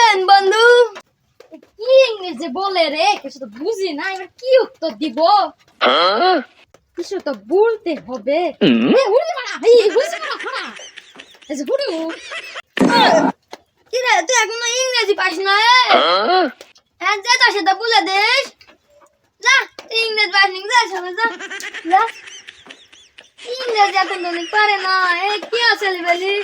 বলেন বন্ধু, কি ইংরেজি বলে রে? কিছু তো বুঝি না, এবার কি উত্তর দিব? কিছু তো বলতে হবে। কি রে, তুই এখনো ইংরেজি পাস না? হ্যাঁ, যা তার সাথে বলে দিস। যা, তুই ইংরেজি পাস নি, যা সামনে যা। যা, ইংরেজি এখন তো পারে না। কি আছে বলি?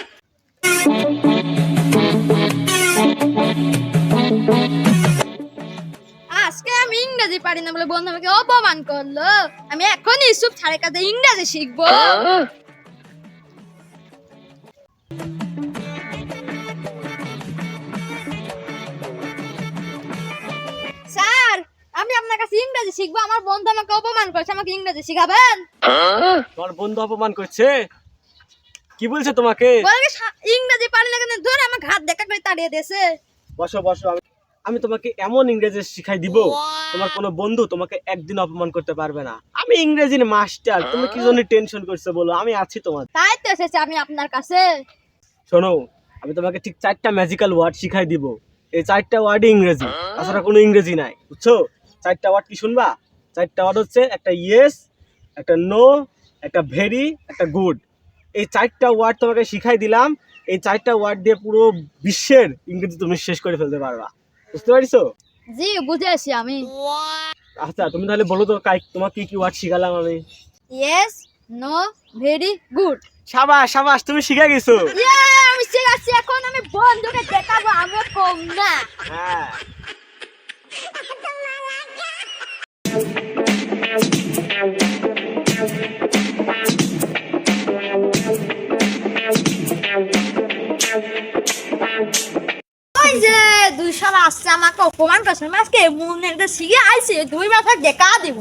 আজকে আমি ইংরেজি পারি না বলে বন্ধু আমাকে অপমান করলো। আমি এখন ইউসুফ স্যারের কাছে ইংরেজি শিখবো। স্যার, আমি আপনার কাছে ইংরেজি শিখবো। আমার বন্ধু আমাকে অপমান করছে, আমাকে ইংরেজি শিখাবেন? তোমার বন্ধু অপমান করছে? কি বলছে তোমাকে? বলে ইংরেজি পারি না কেন, ধরে আমাকে হাত দেখা করে তাড়িয়ে দিয়েছে। বসো বসো, আমি তোমাকে এমন ইংরেজি শিখাই দিব, তোমার কোনো বন্ধু তোমাকে একদিন অপমান করতে পারবে না। আমি ইংরেজির মাস্টার, তুমি কি জন্য টেনশন করছো বলো, আমি আছি তোমার। তাই তো এসেছে আমি আপনার কাছে। শোনো, আমি তোমাকে ঠিক 4টা ম্যাজিক্যাল ওয়ার্ড শিখাই দিব। এই 4টা ওয়ার্ডই ইংরেজি, তাছাড়া কোনো ইংরেজি নাই, বুঝছো? 4টা ওয়ার্ড কি শুনবা? 4টা ওয়ার্ড হচ্ছে একটা ইয়েস, একটা নো, একটা ভেরি, একটা গুড। এই 4টা ওয়ার্ড তোমাকে শিখাই দিলাম। এই 4টা ওয়ার্ড দিয়ে পুরো বিশ্বের ইংরেজি তুমি শেষ করে ফেলতে পারবা, বুঝতে পারছো? জি, বুঝেছি আমি। আচ্ছা, তুমি তাহলে বলো তো তোমাকে কি কি ওয়ার্ড শিখালাম আমি? Yes, no, very good. সাবাস সাবাস, তুমি শিখে গেছো। আমি শিখাচ্ছি, এখন আমি বন্ধুকে দেখাবো আমি কম না। হ্যাঁ, ওই যে দুই সাল আসছে আমাকে অপমান করছে, আজকে মনে একটা শিখে আইছে, দুই মাথা দেখা দিব।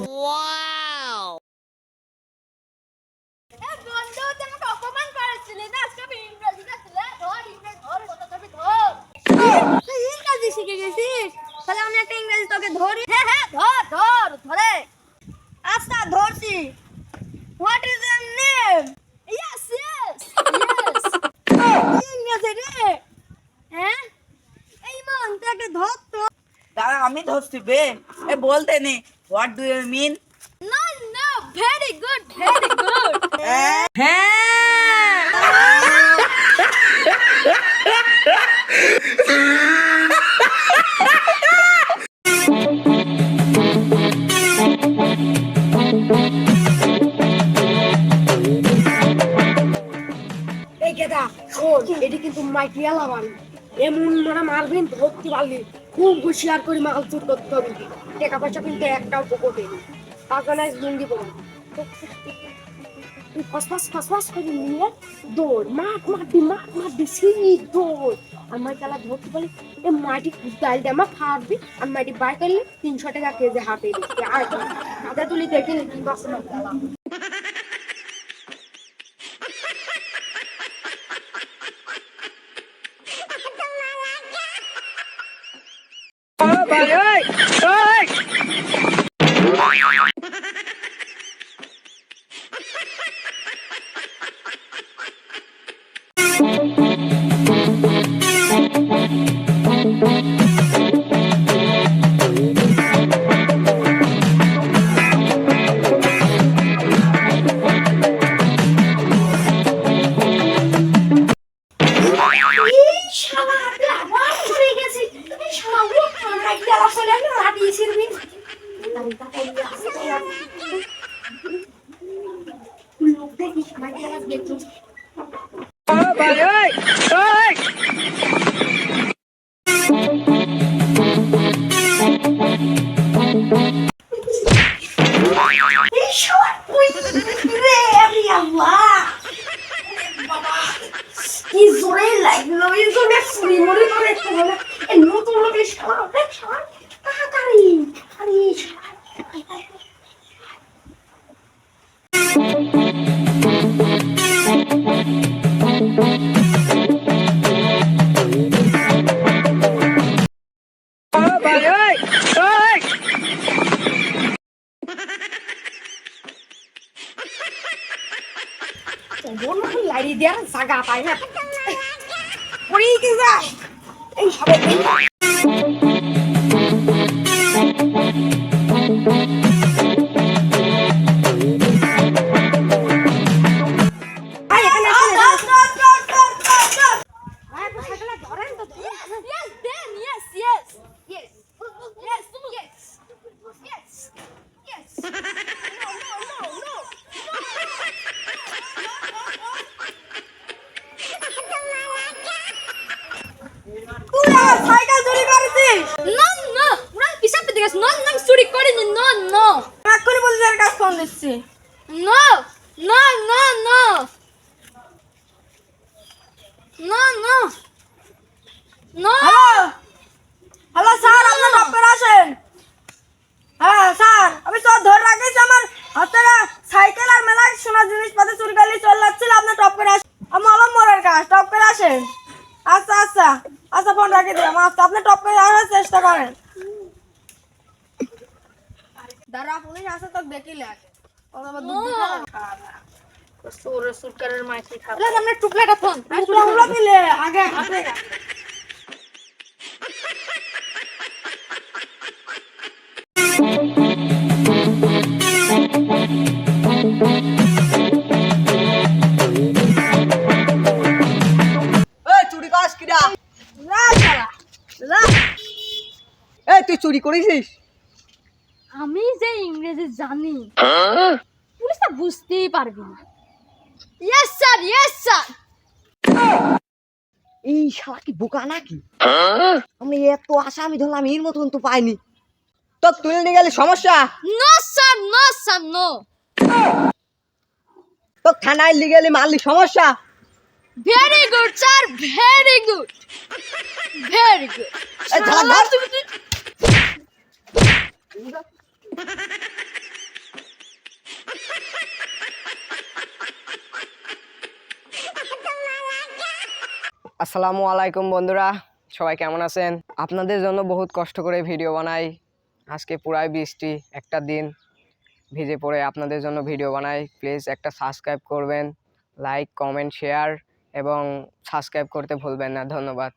বন্ধু, তুই আমাকে অপমান করেছিলি না, আজকে আমি ইংরেজিটা তুলে ধর, ইংরেজি ধর, কথা ধরবি ধর। তুই ইংরেজি শিখে গেছিস, তাহলে আমি একটা ইংরেজি তোকে ধরি। হ্যাঁ হ্যাঁ, ধর ধর ধরে। আচ্ছা, ধরছি। What is your name? Yes yes yes. ইংরেজি রে। হ্যাঁ, এই মন তাকে ধর তো। দাঁড়া, আমি ধরছি বে। এ বলতে নে, what do you mean? No no, very good very good. হ্যাঁ। এই গেদা শোন, এটি কিন্তু মাইক্রিয়া লাগান। এমন মানে মারবেন, ধরতে পারলি খুব হুঁশিয়ার করে মাল চুর করতে হবে। টাকা পয়সা কিন্তু একটাও পকেটে নেই। পাগলায় লুঙ্গি পড়া তুই ফসফাস করে নিয়ে দৌড়, মাঠ সেই দৌড়। আর মাই তালা ধরতে পারলি, এ মাটি ডাল দেমা ফাড়বি। আর মাটি বাই করলে 300 টাকা কেজি হাতে দিচ্ছি। আর কাদা তুলি দেখে নিবি বাস না। কি জোরে লাগলো, এই জন্য ফুরি মরে করে একটা বলে এই নতুন লোকের শালা তাড়াতাড়ি আরে লাইরি দেওয়ার জায়গা পাই না, পড়ে কি যায় এই সবাই। ফোন দিচ্ছি। No no no no no no no hello hello sir, আপনার ডক্টর আসেন। হ্যাঁ স্যার, আমি সব ধরে রাখিস, আমার হাত থেকে সাইকেল আর মেলা সোনা জিনিসপাতি চুরি করে চলে যাচ্ছিল। আপনার টপ করে আসেন, আমি অলম মোড়ের কাজ, টপ করে আসেন। আচ্ছা আচ্ছা আচ্ছা, ফোন রাখি দিলাম। আচ্ছা, আপনি টপ করে আসার চেষ্টা করেন। দাঁড়া, পুলিশ আসে তো দেখিলে আগে। আমরা টুকলাটা ফোন আগে আগে এই চুরি করিস কিরা? এই তুই চুরি করেছিস? আমি যে ইংরেজি জানি পুলিশটা বুঝতেই পারবি না। Yes sir, yes sir. এই শালা কি বোকা নাকি? আমি এত আসামি ধরলাম, এর মতন তো পাইনি। তো তুলে নিয়ে গেলে সমস্যা? No sir, no sir, no. তো থানায় নিয়ে গেলে মারলি সমস্যা? Very good sir, very good, very good. এই ঝালা ধর। আসসালামু আলাইকুম বন্ধুরা, সবাই কেমন আছেন? আপনাদের জন্য বহুত কষ্ট করে ভিডিও বানাই। আজকে পুরাই বৃষ্টি, একটা দিন ভিজে পড়ে আপনাদের জন্য ভিডিও বানাই। প্লিজ একটা সাবস্ক্রাইব করবেন, লাইক কমেন্ট শেয়ার এবং সাবস্ক্রাইব করতে ভুলবেন না। ধন্যবাদ।